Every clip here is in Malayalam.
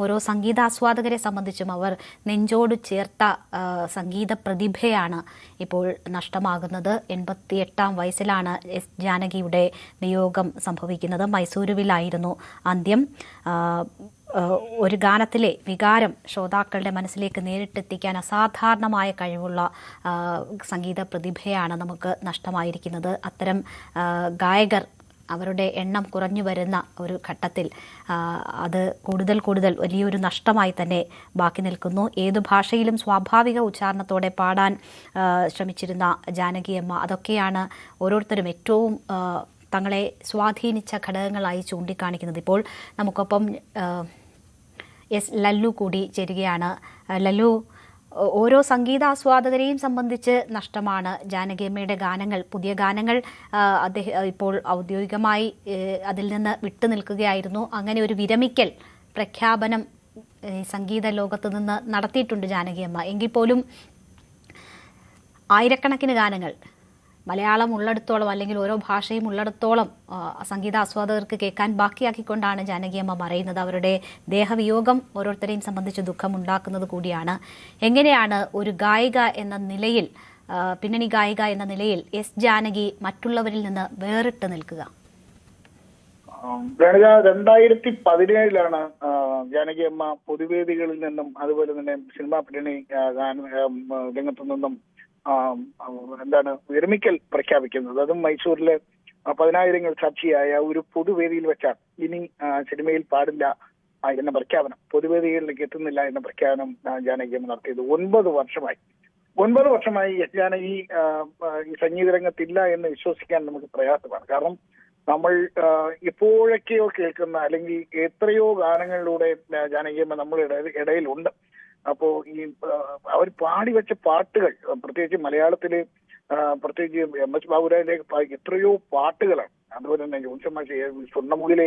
ഓരോ സംഗീതാസ്വാദകരെ സംബന്ധിച്ചും അവർ നെഞ്ചോട് ചേർത്ത സംഗീത പ്രതിഭയാണ് ഇപ്പോൾ നഷ്ടമാകുന്നത്. 88-ാം വയസ്സിലാണ് എസ് ജാനകിയുടെ വിയോഗം സംഭവിക്കുന്നത്. മൈസൂരുവിലായിരുന്നു അന്ത്യം. ഒരു ഗാനത്തിലെ വികാരം ശ്രോതാക്കളുടെ മനസ്സിലേക്ക് നേരിട്ടെത്തിക്കാൻ അസാധാരണമായ കഴിവുള്ള സംഗീത പ്രതിഭയാണ് നമുക്ക് നഷ്ടമായിരിക്കുന്നത്. അത്തരം ഗായകർ അവരുടെ എണ്ണം കുറഞ്ഞു വരുന്ന ഒരു ഘട്ടത്തിൽ അത് കൂടുതൽ വലിയൊരു നഷ്ടമായി തന്നെ ബാക്കി നിൽക്കുന്നു. ഏതു ഭാഷയിലും സ്വാഭാവിക ഉച്ചാരണത്തോടെ പാടാൻ ശ്രമിച്ചിരുന്ന ജാനകിയമ്മ, അതൊക്കെയാണ് ഓരോരുത്തരും ഏറ്റവും തങ്ങളെ സ്വാധീനിച്ച ഘടകങ്ങളായി ചൂണ്ടിക്കാണിക്കുന്നത്. ഇപ്പോൾ നമുക്കൊപ്പം എസ് ലല്ലു കൂടി ചേരുകയാണ്. ലല്ലു, ഓരോ സംഗീതാസ്വാദകരെയും സംബന്ധിച്ച് നഷ്ടമാണ് ജാനകിയമ്മയുടെ ഗാനങ്ങൾ. പുതിയ ഗാനങ്ങൾ അദ്ദേഹം ഇപ്പോൾ ഔദ്യോഗികമായി അതിൽ നിന്ന് വിട്ടുനിൽക്കുകയായിരുന്നു. അങ്ങനെ ഒരു വിരമിക്കൽ പ്രഖ്യാപനം സംഗീത ലോകത്ത് നിന്ന് നടത്തിയിട്ടുണ്ട് ജാനകിയമ്മ. എങ്കിൽ പോലും ആയിരക്കണക്കിന് ഗാനങ്ങൾ മലയാളം ഉള്ളിടത്തോളം അല്ലെങ്കിൽ ഓരോ ഭാഷയും ഉള്ളിടത്തോളം സംഗീതാസ്വാദകർക്ക് കേൾക്കാൻ ബാക്കിയാക്കിക്കൊണ്ടാണ് ജാനകിയമ്മ മറയുന്നത്. അവരുടെ ദേഹവിയോഗം ഓരോരുത്തരെയും സംബന്ധിച്ച് ദുഃഖമുണ്ടാക്കുന്നത് കൂടിയാണ്. എങ്ങനെയാണ് ഒരു ഗായിക എന്ന നിലയിൽ, പിന്നണി ഗായിക എന്ന നിലയിൽ എസ് ജാനകി മറ്റുള്ളവരിൽ നിന്ന് വേറിട്ട് നിൽക്കുക? 2017 ജാനകിയമ്മ പൊതുവേദികളിൽ നിന്നും അതുപോലെ തന്നെ സിനിമാ പിന്നണി രംഗത്തു നിന്നും വിരമിക്കൽ പ്രഖ്യാപിക്കുന്നത്. അതും മൈസൂരിലെ 10,000 സാക്ഷിയായ ഒരു പൊതുവേദിയിൽ വെച്ചാണ്. ഇനി സിനിമയിൽ പാടില്ല എന്ന പ്രഖ്യാപനം, പൊതുവേദികളിലേക്ക് എത്തുന്നില്ല എന്ന പ്രഖ്യാപനം ജാനകിയമ്മ നടത്തിയത് 9 വർഷമായി എസ് ജാനകി ഈ സംഗീത രംഗത്തില്ല എന്ന് വിശ്വസിക്കാൻ നമുക്ക് പ്രയാസമാണ്. കാരണം നമ്മൾ എപ്പോഴൊക്കെയോ കേൾക്കുന്ന അല്ലെങ്കിൽ എത്രയോ ഗാനങ്ങളിലൂടെ ജാനകിയമ്മ നമ്മുടെ ഇടയിലുണ്ട്. അപ്പോ ഈ അവർ പാടിവെച്ച പാട്ടുകൾ, പ്രത്യേകിച്ച് മലയാളത്തില്, പ്രത്യേകിച്ച് MS ബാബുരാജിന്റെ എത്രയോ പാട്ടുകളാണ്. അതുപോലെ തന്നെ ജോൺസൺ മാഷ് സ്വർണ്ണമുകിലെ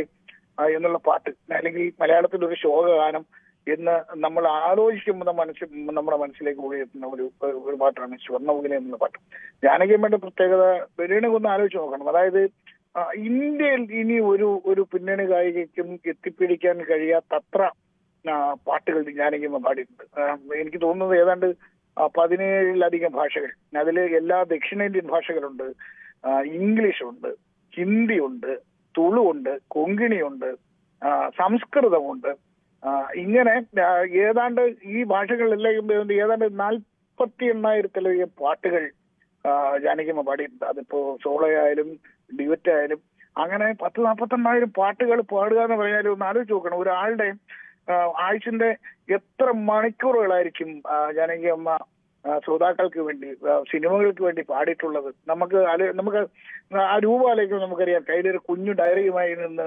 എന്നുള്ള പാട്ട്, അല്ലെങ്കിൽ മലയാളത്തിലെ ഒരു ശോകഗാനം എന്ന് നമ്മൾ ആലോചിക്കുമ്പോൾ നമ്മുടെ മനസ്സിലേക്ക് ഓടിയെത്തുന്ന ഒരു പാട്ടാണ് സ്വർണ്ണമുകിലെ എന്നുള്ള പാട്ട്. ജാനകിയമ്മയുടെ പ്രത്യേകത ഒന്ന് ആലോചിച്ച് നോക്കണം. അതായത് ഇന്ത്യയിൽ ഇനി ഒരു പിന്നണി ഗായികയ്ക്കും എത്തിപ്പിടിക്കാൻ കഴിയാത്തത്ര പാട്ടുകൾ ജാനകിയമ്മ പാടിയിട്ടുണ്ട്. എനിക്ക് തോന്നുന്നത് ഏതാണ്ട് 17-ലധികം ഭാഷകൾ. അതിൽ എല്ലാ ദക്ഷിണേന്ത്യൻ ഭാഷകളുണ്ട്, ഇംഗ്ലീഷുണ്ട്, ഹിന്ദിയുണ്ട്, തുളുണ്ട്, കൊങ്കിണിയുണ്ട്, സംസ്കൃതമുണ്ട്. ഇങ്ങനെ ഏതാണ്ട് ഈ ഭാഷകളിലെല്ലാം ഏതാണ്ട് 48,000-ലധികം പാട്ടുകൾ ജാനകിയമ്മ പാടിയിട്ടുണ്ട്. അതിപ്പോ സോളോയായാലും ഡ്യുവറ്റ് ആയാലും അങ്ങനെ 40-42,000 പാട്ടുകൾ പാടുക എന്ന് പറഞ്ഞാൽ ഒന്ന് ആലോചിച്ച് നോക്കണം. ഒരാളുടെ ആയുഷിന്റെ എത്ര മണിക്കൂറുകളായിരിക്കും ജാനകിയമ്മ ശ്രോതാക്കൾക്ക് വേണ്ടി, സിനിമകൾക്ക് വേണ്ടി പാടിയിട്ടുള്ളത്. നമുക്ക് ആ രൂപമാലേക്കും നമുക്കറിയാം. കയ്യിലൊരു കുഞ്ഞു ഡയറിയുമായി നിന്ന്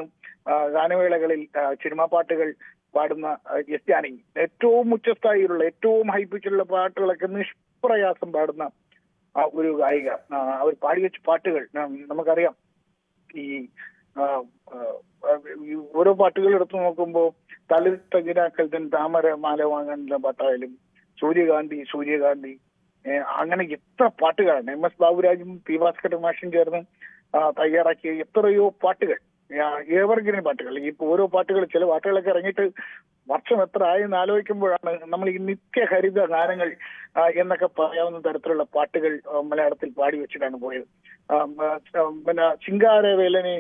ഗാനവേളകളിൽ സിനിമാ പാട്ടുകൾ പാടുന്ന എസ് ജാനകി, ഏറ്റവും ഉച്ചസ്ഥായിലുള്ള ഏറ്റവും ഹൈപ്പിച്ചുള്ള പാട്ടുകളൊക്കെ നിഷ്പ്രയാസം പാടുന്ന ഒരു ഗായിക. അവർ പാടിവെച്ച പാട്ടുകൾ നമുക്കറിയാം. ഈ ഓരോ പാട്ടുകൾ എടുത്തു നോക്കുമ്പോൾ തളിർത്തകിനാക്കൾ താമര മാല വാങ്ങാനുള്ള പാട്ടായാലും സൂര്യകാന്തി അങ്ങനെ എത്ര പാട്ടുകളാണ് MS ബാബുരാജും P ഭാസ്കരൻ മാഷും ചേർന്ന് തയ്യാറാക്കിയ എത്രയോ പാട്ടുകൾ, എവർഗ്രീൻ പാട്ടുകൾ. ഈ ഓരോ പാട്ടുകൾ, ചില പാട്ടുകളൊക്കെ ഇറങ്ങിയിട്ട് വർഷം എത്ര ആയെന്ന് ആലോചിക്കുമ്പോഴാണ് നമ്മൾ ഈ നിത്യഹരിത ഗാനങ്ങൾ എന്നൊക്കെ പറയാവുന്ന തരത്തിലുള്ള പാട്ടുകൾ മലയാളത്തിൽ പാടി വെച്ചിട്ടാണ് പോയത്. പിന്നെ ശിങ്കാരവേലനെ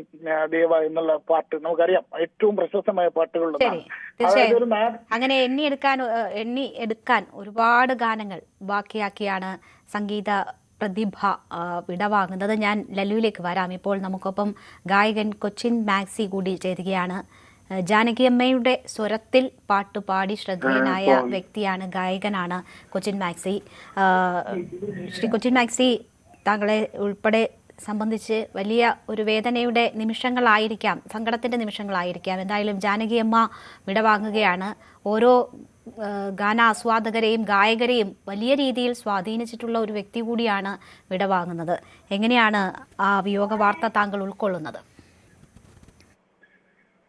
ദേവ എന്നുള്ള പാട്ട് നമുക്കറിയാം, ഏറ്റവും പ്രശസ്തമായ പാട്ടുകളുള്ളതാണ്. അങ്ങനെ എണ്ണി എടുക്കാൻ ഒരുപാട് ഗാനങ്ങൾ ബാക്കിയാക്കിയാണ് സംഗീത പ്രതിഭ വിടവാങ്ങുന്നത്. ഞാൻ ലല്ലുവിലേക്ക് വരാം. ഇപ്പോൾ നമുക്കൊപ്പം ഗായകൻ കൊച്ചിൻ മാക്സി കൂടി ചേരുകയാണ്. ജാനകിയമ്മയുടെ സ്വരത്തിൽ പാട്ടുപാടി ശ്രദ്ധേയനായ വ്യക്തിയാണ്, ഗായകനാണ് കൊച്ചിൻ മാക്സി. ശ്രീ കൊച്ചിൻ മാക്സി, താങ്കളെ ഉൾപ്പെടെ സംബന്ധിച്ച് വലിയ ഒരു വേദനയുടെ നിമിഷങ്ങളായിരിക്കാം, സങ്കടത്തിന്റെ നിമിഷങ്ങളായിരിക്കാം. എന്തായാലും ജാനകിയമ്മ വിടവാങ്ങുകയാണ്. ഓരോ ഗാനാസ്വാദകരെയും ഗായകരെയും വലിയ രീതിയിൽ സ്വാധീനിച്ചിട്ടുള്ള ഒരു വ്യക്തി കൂടിയാണ് വിടവാങ്ങുന്നത്. എങ്ങനെയാണ് ആ വിയോഗ വാർത്ത താങ്കൾ ഉൾക്കൊള്ളുന്നത്?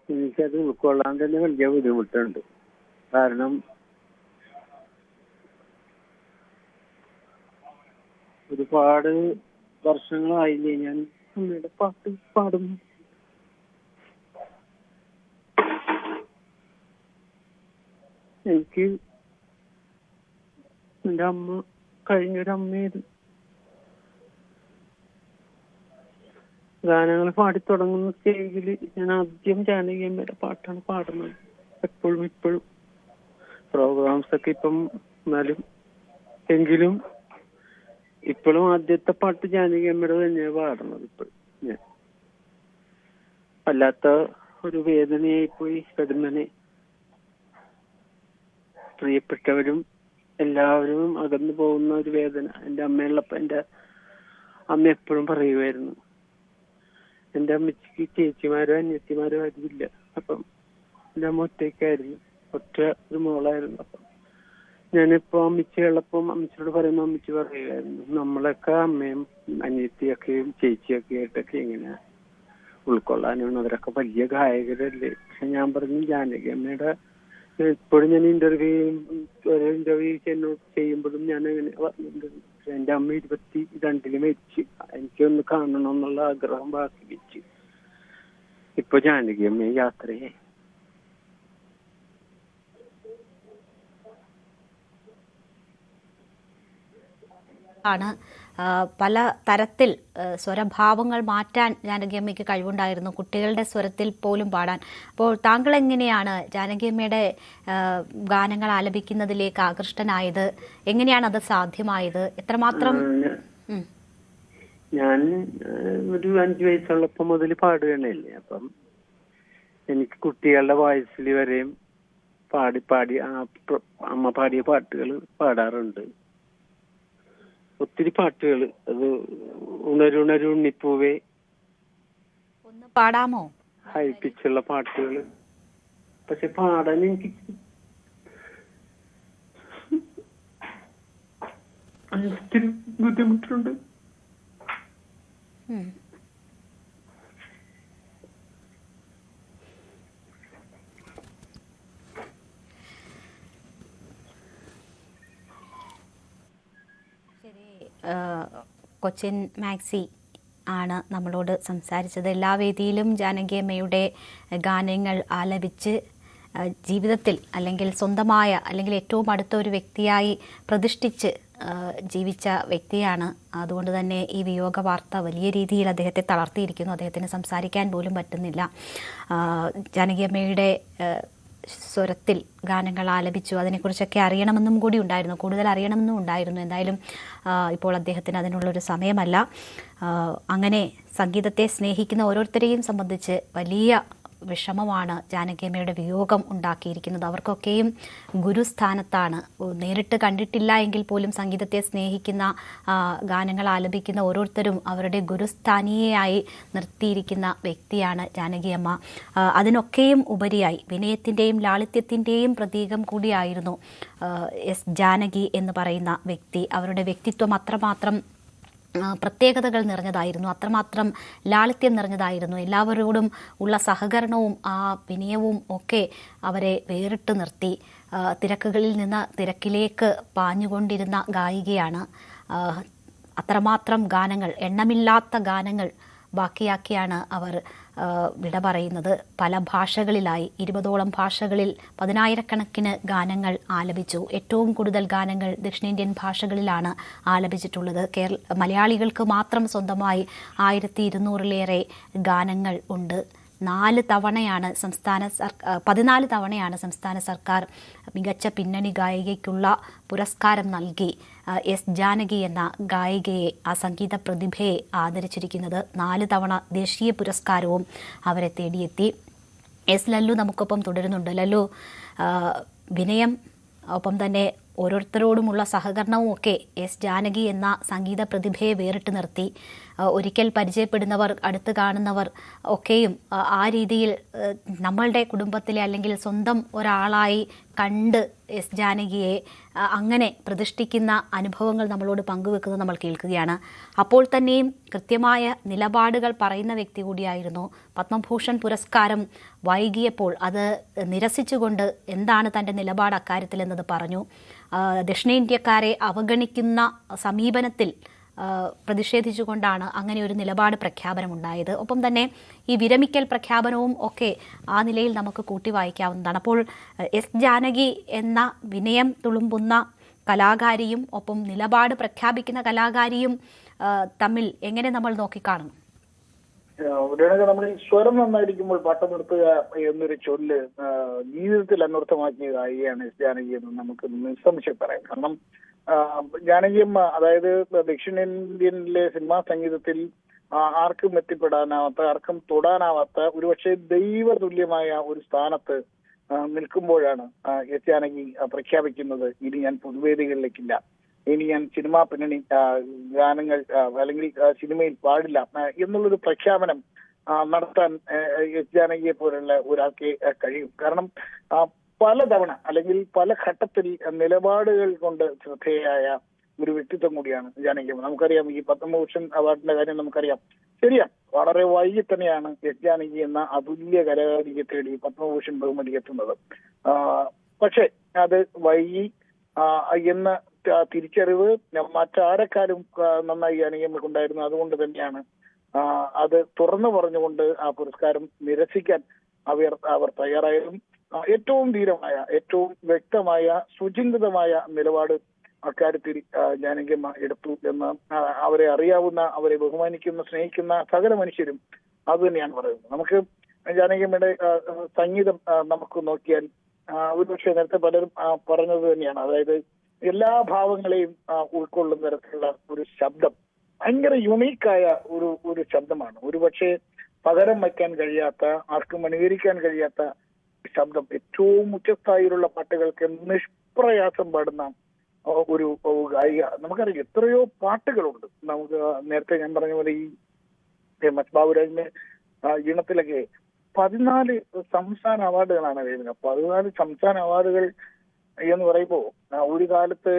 എനിക്കത് ഉൾക്കൊള്ളാൻ തന്നെ വലിയ ബുദ്ധിമുട്ടുണ്ട്. കാരണം ഒരുപാട് വർഷങ്ങളായില്ലേ ഞാൻ അമ്മയുടെ പാട്ട് പാടുന്നു. എനിക്ക് എൻ്റെ അമ്മ കഴിഞ്ഞൊരമ്മയായിരുന്നു. ഗാനങ്ങൾ പാടി തുടങ്ങുന്ന സ്റ്റേജിൽ ഞാൻ ആദ്യം ജാനകി അമ്മയുടെ പാട്ടാണ് പാടുന്നത്. എപ്പോഴും ഇപ്പോഴും പ്രോഗ്രാംസ് ഒക്കെ ഇപ്പം എന്നാലും എങ്കിലും ഇപ്പോഴും ആദ്യത്തെ പാട്ട് ജാനകി അമ്മയുടെ തന്നെയാണ് പാടുന്നത്. ഇപ്പോഴും ഞാൻ വല്ലാത്ത ഒരു വേദനയായി പോയി. പെടുന്നനെ പ്രിയപ്പെട്ടവരും എല്ലാവരും അകന്നു പോകുന്ന ഒരു വേദന. എൻ്റെ അമ്മയുള്ളപ്പോ എൻ്റെ അമ്മ എപ്പോഴും പറയുമായിരുന്നു, എൻ്റെ അമ്മച്ചിക്ക് ചേച്ചിമാരോ അനിയത്തിമാരോ ആരുമില്ല. അപ്പം എൻ്റെ അമ്മ ഒറ്റയ്ക്കായിരുന്നു, ഒറ്റ ഒരു മോളായിരുന്നു. അപ്പം ഞാനിപ്പോ അമ്മച്ചി ഉള്ളപ്പം അമ്മച്ചിയോട് പറയുമ്പോൾ അമ്മച്ചി പറയുമായിരുന്നു, നമ്മളൊക്കെ അമ്മയും അനിയത്തിയൊക്കെയും ചേച്ചിയൊക്കെ ആയിട്ടൊക്കെ എങ്ങനെയാ ഉൾക്കൊള്ളാനാണ്, അവരൊക്കെ വലിയ ഗായകരല്ലേ. പക്ഷെ ഞാൻ പറഞ്ഞു ജാനകി അമ്മയുടെ ഇപ്പോഴും ഞാൻ ഇന്റർവ്യൂ ചെയ്യുമ്പോഴും ഞാൻ അങ്ങനെ പറഞ്ഞിട്ടുണ്ട്. എന്റെ അമ്മ 22 മരിച്ച്, എനിക്കൊന്ന് കാണണം എന്നുള്ള ആഗ്രഹം ബാക്കി വെച്ച് ഇപ്പൊ ജാനകി അമ്മയെ യാത്രയായി. ആണ് പല തരത്തിൽ സ്വരഭാവങ്ങൾ മാറ്റാൻ ജാനകിയമ്മയ്ക്ക് കഴിവുണ്ടായിരുന്നു, കുട്ടികളുടെ സ്വരത്തിൽ പോലും പാടാൻ. അപ്പോൾ താങ്കൾ എങ്ങനെയാണ് ജാനകിയമ്മയുടെ ഗാനങ്ങൾ ആലപിക്കുന്നതിലേക്ക് ആകൃഷ്ടനായത്? എങ്ങനെയാണ് അത് സാധ്യമായത്? എത്രമാത്രം? ഞാൻ ഒരു 5 വയസ്സുള്ളപ്പോ മുതൽ പാടുകയാണല്ലേ. അപ്പം എനിക്ക് കുട്ടികളുടെ വോയിസിൽ വരെയും പാടി പാടി അമ്മ പാടിയ പാട്ടുകൾ പാടാറുണ്ട്. ഒത്തിരി പാട്ടുകൾ, അത് ഉണരുണരു ഉണ്ണിപ്പൂവേ, ഒന്ന് പാടാമോ? ഹൈപ്പിച്ചുള്ള പാട്ടുകൾ. പക്ഷെ പാടാൻ എനിക്ക് ഒത്തിരി ബുദ്ധിമുട്ടുണ്ട്. കൊച്ചിൻ മാക്സി ആണ് നമ്മളോട് സംസാരിച്ചത്. എല്ലാ വേദിയിലും ജാനകിയമ്മയുടെ ഗാനങ്ങൾ ആലപിച്ച് ജീവിതത്തിൽ അല്ലെങ്കിൽ സ്വന്തമായ അല്ലെങ്കിൽ ഏറ്റവും അടുത്ത ഒരു വ്യക്തിയായി പ്രതിഷ്ഠിച്ച് ജീവിച്ച വ്യക്തിയാണ്. അതുകൊണ്ട് തന്നെ ഈ വിയോഗ വാർത്ത വലിയ രീതിയിൽ അദ്ദേഹത്തെ തളർത്തിയിരിക്കുന്നു. അദ്ദേഹത്തിന് സംസാരിക്കാൻ പോലും പറ്റുന്നില്ല. ജാനകിയമ്മയുടെ സ്വരത്തിൽ ഗാനങ്ങൾ ആലപിച്ചു, അതിനെക്കുറിച്ചൊക്കെ അറിയണമെന്നും കൂടി ഉണ്ടായിരുന്നു, കൂടുതൽ അറിയണമെന്നും ഉണ്ടായിരുന്നു. എന്തായാലും ഇപ്പോൾ അദ്ദേഹത്തിന് അതിനുള്ളൊരു സമയമല്ല. അങ്ങനെ സംഗീതത്തെ സ്നേഹിക്കുന്ന ഓരോരുത്തരെയും സംബന്ധിച്ച് വലിയ വിഷമമാണ് ജാനകിയമ്മയുടെ വിയോഗം ഉണ്ടാക്കിയിരിക്കുന്നത്. അവർക്കൊക്കെയും ഗുരുസ്ഥാനത്താണ്. നേരിട്ട് കണ്ടിട്ടില്ല എങ്കിൽ പോലും സംഗീതത്തെ സ്നേഹിക്കുന്ന, ഗാനങ്ങൾ ആലപിക്കുന്ന ഓരോരുത്തരും അവരുടെ ഗുരുസ്ഥാനീയയായി നിർത്തിയിരിക്കുന്ന വ്യക്തിയാണ് ജാനകിയമ്മ. അതിനൊക്കെയും ഉപരിയായി വിനയത്തിൻ്റെയും ലാളിത്യത്തിൻ്റെയും പ്രതീകം കൂടിയായിരുന്നു എസ് ജാനകി എന്ന് പറയുന്ന വ്യക്തി. അവരുടെ വ്യക്തിത്വം അത്രമാത്രം പ്രത്യേകതകൾ നിറഞ്ഞതായിരുന്നു, അത്രമാത്രം ലാളിത്യം നിറഞ്ഞതായിരുന്നു. എല്ലാവരോടും ഉള്ള സഹകരണവും ആ വിനയവും ഒക്കെ അവരെ വേറിട്ട് നിർത്തി. തിരക്കുകളിൽ നിന്ന് തിരക്കിലേക്ക് പാഞ്ഞുകൊണ്ടിരുന്ന ഗായികയാണ്. അത്രമാത്രം ഗാനങ്ങൾ, എണ്ണമില്ലാത്ത ഗാനങ്ങൾ ബാക്കിയാക്കിയാണ് അവർ വിട പറയുന്നത്. പല ഭാഷകളിലായി 20ഓളം ഭാഷകളിൽ 10,000-കണക്കിന് ഗാനങ്ങൾ ആലപിച്ചു. ഏറ്റവും കൂടുതൽ ഗാനങ്ങൾ ദക്ഷിണേന്ത്യൻ ഭാഷകളിലാണ് ആലപിച്ചിട്ടുള്ളത്. മലയാളികൾക്ക് മാത്രം സ്വന്തമായി 1200-ലേറെ ഗാനങ്ങൾ ഉണ്ട്. 14 തവണയാണ് സംസ്ഥാന സർക്കാർ മികച്ച പിന്നണി ഗായികയ്ക്കുള്ള പുരസ്കാരം നൽകി എസ് ജാനകി എന്ന ഗായികയെ, ആ സംഗീത പ്രതിഭയെ ആദരിച്ചിരിക്കുന്നത്. 4 തവണ ദേശീയ പുരസ്കാരവും അവരെ തേടിയെത്തി. എസ് ലല്ലു നമുക്കൊപ്പം തുടരുന്നുണ്ട്. ലല്ലു, വിനയം ഒപ്പം തന്നെ ഓരോരുത്തരോടുമുള്ള സഹകരണവും ഒക്കെ എസ് ജാനകി എന്ന സംഗീത പ്രതിഭയെ വേറിട്ട് നിർത്തി. ഒരിക്കൽ പരിചയപ്പെടുന്നവർ, അടുത്ത് കാണുന്നവർ ഒക്കെയും ആ രീതിയിൽ നമ്മളുടെ കുടുംബത്തിലെ അല്ലെങ്കിൽ സ്വന്തം ഒരാളായി കണ്ട് എസ് ജാനകിയെ അങ്ങനെ പ്രതിഷ്ഠിക്കുന്ന അനുഭവങ്ങൾ നമ്മളോട് പങ്കുവെക്കുന്നത് നമ്മൾ കേൾക്കുകയാണ്. അപ്പോൾ തന്നെയും കൃത്യമായ നിലപാടുകൾ പറയുന്ന വ്യക്തി കൂടിയായിരുന്നു. പത്മഭൂഷൺ പുരസ്കാരം വൈകിയപ്പോൾ അത് നിരസിച്ചുകൊണ്ട് എന്താണ് തൻ്റെ നിലപാട് അക്കാര്യത്തിൽ എന്നത് പറഞ്ഞു. ദക്ഷിണേന്ത്യക്കാരെ അവഗണിക്കുന്ന സമീപനത്തിൽ പ്രതിഷേധിച്ചുകൊണ്ടാണ് അങ്ങനെ ഒരു നിലപാട് പ്രഖ്യാപനമുണ്ടായത്. ഒപ്പം തന്നെ ഈ വിരമിക്കൽ പ്രഖ്യാപനവും ഒക്കെ ആ നിലയിൽ നമുക്ക് കൂട്ടി വായിക്കാവുന്നതാണ്. അപ്പോൾ എസ് ജാനകി എന്ന വിനയം തുളുമ്പുന്ന കലാകാരിയും ഒപ്പം നിലപാട് പ്രഖ്യാപിക്കുന്ന കലാകാരിയും തമ്മിൽ എങ്ങനെ നമ്മൾ നോക്കിക്കാണണം? നമ്മൾ ഈ സ്വരം നന്നായിരിക്കുമ്പോൾ പാട്ടം നിർത്തുക എന്നൊരു ചൊല്ല് ജീവിതത്തിൽ അനർത്ഥമാക്കിയ ഗായികയാണ് എസ് ജാനകി എന്ന് നമുക്ക് നിസ്സംശയം പറയാം. കാരണം ജാനകിയമ്മ, അതായത് ദക്ഷിണേന്ത്യയിലെ സിനിമാ സംഗീതത്തിൽ ആർക്കും എത്തിപ്പെടാനാവാത്ത, ആർക്കും തൊടാനാവാത്ത, ഒരുപക്ഷെ ദൈവതുല്യമായ ഒരു സ്ഥാനത്ത് നിൽക്കുമ്പോഴാണ് എസ് ജാനകി പ്രഖ്യാപിക്കുന്നത്, ഇനി ഞാൻ പൊതുവേദികളിലേക്കില്ല, ഇനി ഞാൻ സിനിമാ പിന്നണി ഗാനങ്ങൾ അല്ലെങ്കിൽ സിനിമയിൽ പാടില്ല എന്നുള്ളൊരു പ്രഖ്യാപനം നടത്താൻ എസ് ജാനകിയെ പോലുള്ള ഒരാൾക്ക് കഴിയും. കാരണം പലതവണ അല്ലെങ്കിൽ പല ഘട്ടത്തിൽ നിലപാടുകൾ കൊണ്ട് ശ്രദ്ധേയായ ഒരു വ്യക്തിത്വം കൂടിയാണ് ജാനകി. നമുക്കറിയാം, ഈ പത്മഭൂഷൺ അവാർഡിന്റെ കാര്യം നമുക്കറിയാം. ശരിയാ, വളരെ വൈകി തന്നെയാണ് എസ് ജാനകി എന്ന അതുല്യ കലാകാരിയെ തേടി പത്മഭൂഷൺ ബഹുമതി എത്തുന്നത്. പക്ഷെ അത് വൈകി എന്ന തിരിച്ചറിവ് മറ്റാരെക്കാരും നന്നായി ജാനകിയമ്മക്കുണ്ടായിരുന്നു. അതുകൊണ്ട് തന്നെയാണ് അത് തുറന്നു പറഞ്ഞുകൊണ്ട് ആ പുരസ്കാരം നിരസിക്കാൻ അവർ തയ്യാറായതും ഏറ്റവും ധീരമായ, ഏറ്റവും വ്യക്തമായ, സുചിന്തിതമായ നിലപാട് അക്കാര്യത്തിൽ ജാനകിയമ്മ എടുത്തു എന്ന് അവരെ അറിയാവുന്ന, അവരെ ബഹുമാനിക്കുന്ന, സ്നേഹിക്കുന്ന സകല മനുഷ്യരും അത് തന്നെയാണ് പറയുന്നത്. നമുക്ക് ജാനകിയമ്മയുടെ സംഗീതം നമുക്ക് നോക്കിയാൽ ഒരുപക്ഷെ നേരത്തെ പലരും പറഞ്ഞത് തന്നെയാണ്. അതായത് എല്ലാ ഭാവങ്ങളെയും ഉൾക്കൊള്ളുന്ന തരത്തിലുള്ള ഒരു ശബ്ദം, ഭയങ്കര യുണീക്കായ ഒരു ശബ്ദമാണ്. ഒരുപക്ഷെ പകരം വയ്ക്കാൻ കഴിയാത്ത, ആർക്കും അനുകരിക്കാൻ കഴിയാത്ത ശബ്ദം. ഏറ്റവും ഉച്ചസ്ഥായിലുള്ള പാട്ടുകൾക്ക് നിഷ്പ്രയാസം പാടുന്ന ഒരു ഗായിക. നമുക്കറിയാം എത്രയോ പാട്ടുകളുണ്ട്. നമുക്ക് നേരത്തെ ഞാൻ പറഞ്ഞ പോലെ ഈ എം എസ് ബാബുരാജിന്റെ ഈണത്തിലൊക്കെ 14 സംസ്ഥാന അവാർഡുകളാണ് വരുന്നത്. 14 സംസ്ഥാന അവാർഡുകൾ എന്ന് പറയുമ്പോൾ ഒരു കാലത്ത്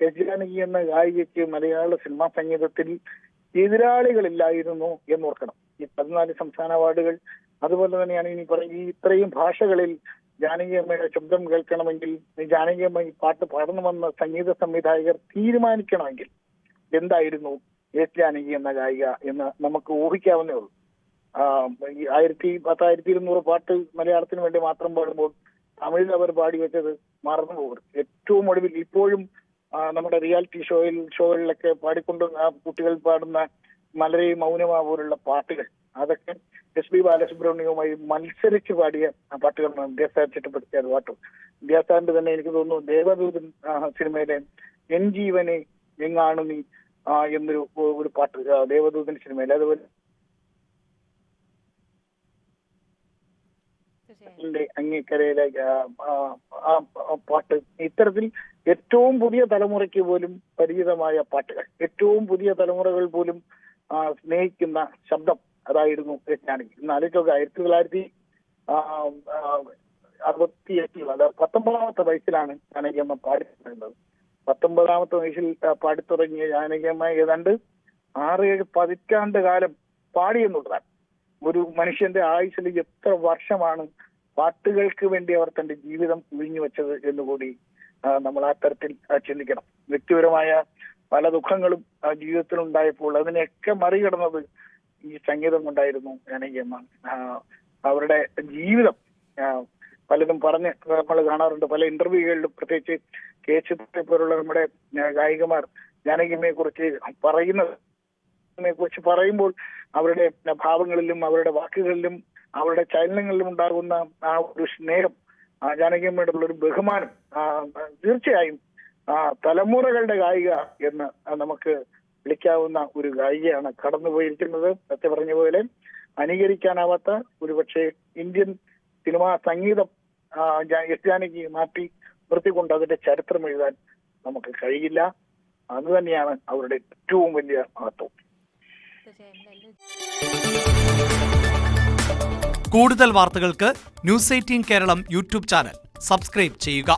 എസ് ജാനകി എന്ന ഗായികയ്ക്ക് മലയാള സിനിമാ സംഗീതത്തിൽ എതിരാളികളില്ലായിരുന്നു എന്നോർക്കണം. ഈ 14 സംസ്ഥാന അവാർഡുകൾ. അതുപോലെ തന്നെയാണ് ഇനി ഈ ഇത്രയും ഭാഷകളിൽ ജാനകിയമ്മയുടെ ശബ്ദം കേൾക്കണമെങ്കിൽ, ജാനകിയമ്മ ഈ പാട്ട് പാടണമെന്ന് സംഗീത സംവിധായകർ തീരുമാനിക്കണമെങ്കിൽ എന്തായിരുന്നു എസ് ജാനകി എന്ന ഗായിക എന്ന് നമുക്ക് ഊഹിക്കാവുന്നേ ഉള്ളൂ. 1200 പാട്ട് മലയാളത്തിന് വേണ്ടി മാത്രം പാടുമ്പോൾ തമിഴിൽ അവർ പാടി വെച്ചത് മറന്നു പോകരുത്. ഏറ്റവും ഒടുവിൽ ഇപ്പോഴും നമ്മുടെ റിയാലിറ്റി ഷോകളിലൊക്കെ പാടിക്കൊണ്ട് കുട്ടികൾ പാടുന്ന മലരെ മൗനമാ പോലുള്ള പാട്ടുകൾ, അതൊക്കെ എസ് പി ബാലസുബ്രഹ്മണ്യവുമായി മത്സരിച്ച് പാടിയ പാട്ടുകളാണ്. ദേവസാർ ചിട്ടപ്പെടുത്തിയ പാട്ടും ദേവസാറിന്റെ തന്നെ എനിക്ക് തോന്നുന്നു ദേവദൂതൻ സിനിമയിലെ എൻ ജീവനെ എങ്ങാണു നീ എന്നൊരു പാട്ട് ദേവദൂതൻ സിനിമയിൽ, അതുപോലെ അങ്ങേക്കരയിലെ പാട്ട്, ഇത്തരത്തിൽ ഏറ്റവും പുതിയ തലമുറയ്ക്ക് പോലും പരിചിതമായ പാട്ടുകൾ, ഏറ്റവും പുതിയ തലമുറകൾ പോലും സ്നേഹിക്കുന്ന ശബ്ദം അതായിരുന്നു എസ് ജാനകി. ഇന്ന് ആലോചിച്ചൊക്കെ 1968 അത് 19ാമത്തെ വയസ്സിലാണ് ജാനകിയമ്മ പാടിത്തുടങ്ങുന്നത്. 19ാമത്തെ വയസ്സിൽ പാടിത്തുടങ്ങിയ ജാനകിയമ്മ ഏതാണ്ട് 6-7 പതിറ്റാണ്ട് കാലം പാടിയെന്നുള്ളതാണ്. ഒരു മനുഷ്യന്റെ ആയുസ്സിൽ എത്ര വർഷമാണ് പാട്ടുകൾക്ക് വേണ്ടി അവർ തന്റെ ജീവിതം ഒഴിഞ്ഞു വെച്ചത് എന്നുകൂടി നമ്മൾ ആ തരത്തിൽ ചിന്തിക്കണം. വ്യക്തിപരമായ പല ദുഃഖങ്ങളും ജീവിതത്തിൽ ഉണ്ടായപ്പോൾ അതിനെയൊക്കെ മറികടന്നത് ഈ സംഗീതം കൊണ്ടായിരുന്നു ജാനകിയമ്മ. അവരുടെ ജീവിതം പലതും പറഞ്ഞ് നമ്മൾ കാണാറുണ്ട്. പല ഇന്റർവ്യൂകളിലും, പ്രത്യേകിച്ച് കെ ചിത്രയെ പോലുള്ള നമ്മുടെ ഗായികമാർ ജാനകിയമ്മയെ കുറിച്ച് പറയുമ്പോൾ അവരുടെ ഭാവങ്ങളിലും അവരുടെ വാക്കുകളിലും അവരുടെ ചലനങ്ങളിലും ഉണ്ടാകുന്ന ആ ഒരു സ്നേഹം, ജാനകിയമ്മയുടെ ഉള്ള ഒരു ബഹുമാനം തീർച്ചയായും തലമുറകളുടെ ഗായിക എന്ന് നമുക്ക് വിളിക്കാവുന്ന ഒരു ഗായികയാണ് കടന്നുപോയിരിക്കുന്നത്. നേരത്തെ പറഞ്ഞ പോലെ അനുകരിക്കാനാവാത്ത ഒരുപക്ഷെ ഇന്ത്യൻ സിനിമാ സംഗീതം എസ് ജാനകി മാറ്റി നിർത്തിക്കൊണ്ട് അതിന്റെ ചരിത്രം എഴുതാൻ നമുക്ക് കഴിയില്ല. അത് തന്നെയാണ് അവരുടെ ഏറ്റവും വലിയ മഹത്വം. കൂടുതൽ വാർത്തകൾക്ക് news 18 Keralam YouTube channel subscribe ചെയ്യുക.